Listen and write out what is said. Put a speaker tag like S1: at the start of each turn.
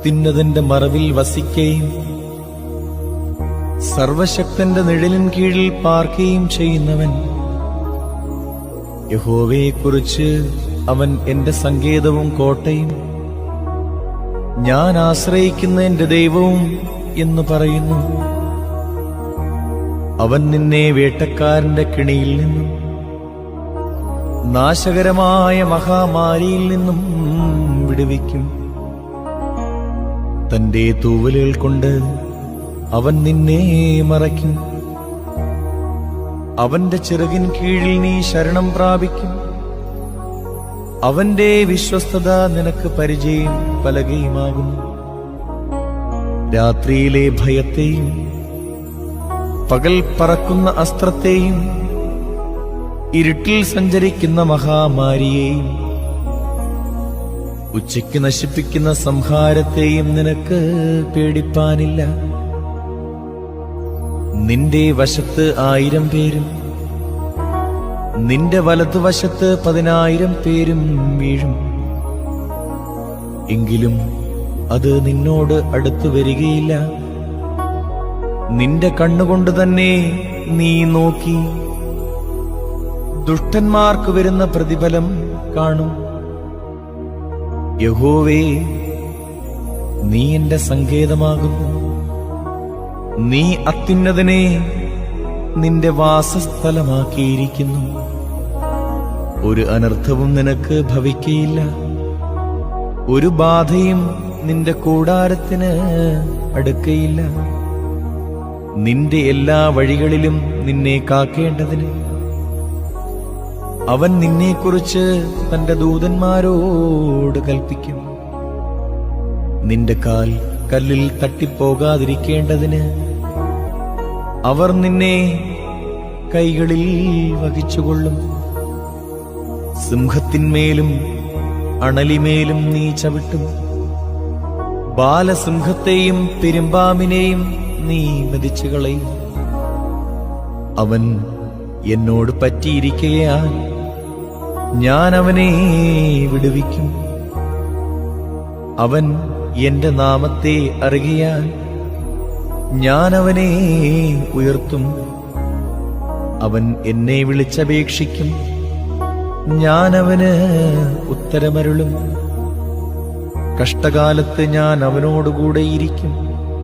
S1: അത്യുന്നതന്റെ മറവിൽ വസിക്കുകയും സർവശക്തന്റെ നിഴലിൻ കീഴിൽ പാർക്കുകയും ചെയ്യുന്നവൻ. യഹോവയെക്കുറിച്ച് അവൻ എന്റെ സങ്കേതവും കോട്ടയും, ഞാൻ ആശ്രയിക്കുന്ന എന്റെ ദൈവവും എന്ന് പറയുന്നു. അവൻ നിന്നെ വേട്ടക്കാരന്റെ കെണിയിൽ നിന്നും നാശകരമായ മഹാമാരിയിൽ നിന്നും വിടുവിക്കും. തന്റെ തൂവലുകൾ കൊണ്ട് അവൻ നിന്നെ മറയ്ക്കും. അവന്റെ ചിറകിൻ കീഴിൽ നീ ശരണം പ്രാപിക്കും. അവന്റെ വിശ്വസ്തത നിനക്ക് പരിചയം പലകയുമാകുന്നു. രാത്രിയിലെ ഭയത്തെയും പകൽ പറക്കുന്ന അസ്ത്രത്തെയും ഇരുട്ടിൽ സഞ്ചരിക്കുന്ന മഹാമാരിയെയും ഉച്ചയ്ക്ക് നശിപ്പിക്കുന്ന സംഹാരത്തെയും നിനക്ക് പേടിപ്പാനില്ല. നിന്റെ വശത്ത് 1000 പേരും നിന്റെ വലതുവശത്ത് 10,000 പേരും വീഴും, എങ്കിലും അത് നിന്നോട് അടുത്തു വരികയില്ല. നിന്റെ കണ്ണുകൊണ്ട് തന്നെ നീ നോക്കി ദുഷ്ടന്മാർക്ക് വരുന്ന പ്രതിഫലം കാണും. യഹോവേ, നീ എന്റെ സങ്കേതമാകുന്നു. നീ അത്യുന്നതനെ നിന്റെ വാസസ്ഥലമാക്കിയിരിക്കുന്നു. ഒരു അനർത്ഥവും നിനക്ക് ഭവിക്കയില്ല. ഒരു ബാധയും നിന്റെ കൂടാരത്തിന് അടുക്കയില്ല. നിന്റെ എല്ലാ വഴികളിലും നിന്നെ കാക്കേണ്ടതിന് അവൻ നിന്നെക്കുറിച്ച് തന്റെ ദൂതന്മാരോട് കൽപ്പിക്കും. നിന്റെ കാൽ കല്ലിൽ തട്ടിപ്പോകാതിരിക്കേണ്ടതിന് അവർ നിന്നെ കൈകളിൽ വഹിച്ചുകൊള്ളും. സിംഹത്തിന്മേലും അണലിമേലും നീ ചവിട്ടും. ബാലസിംഹത്തെയും പെരുമ്പാമ്പിനെയും നീ മെതിച്ചു കളയും. അവൻ എന്നോട് പറ്റിയിരിക്കയാൽ ഞാൻ അവനെ വിടുവിക്കും. അവൻ എന്റെ നാമത്തെ അറിയാൻ ഞാൻ അവനെ ഉയർത്തും. അവൻ എന്നെ വിളിച്ചപേക്ഷിക്കും, ഞാൻ അവന് ഉത്തരമരുളും. കഷ്ടകാലത്ത് ഞാൻ അവനോടുകൂടെ ഇരിക്കും.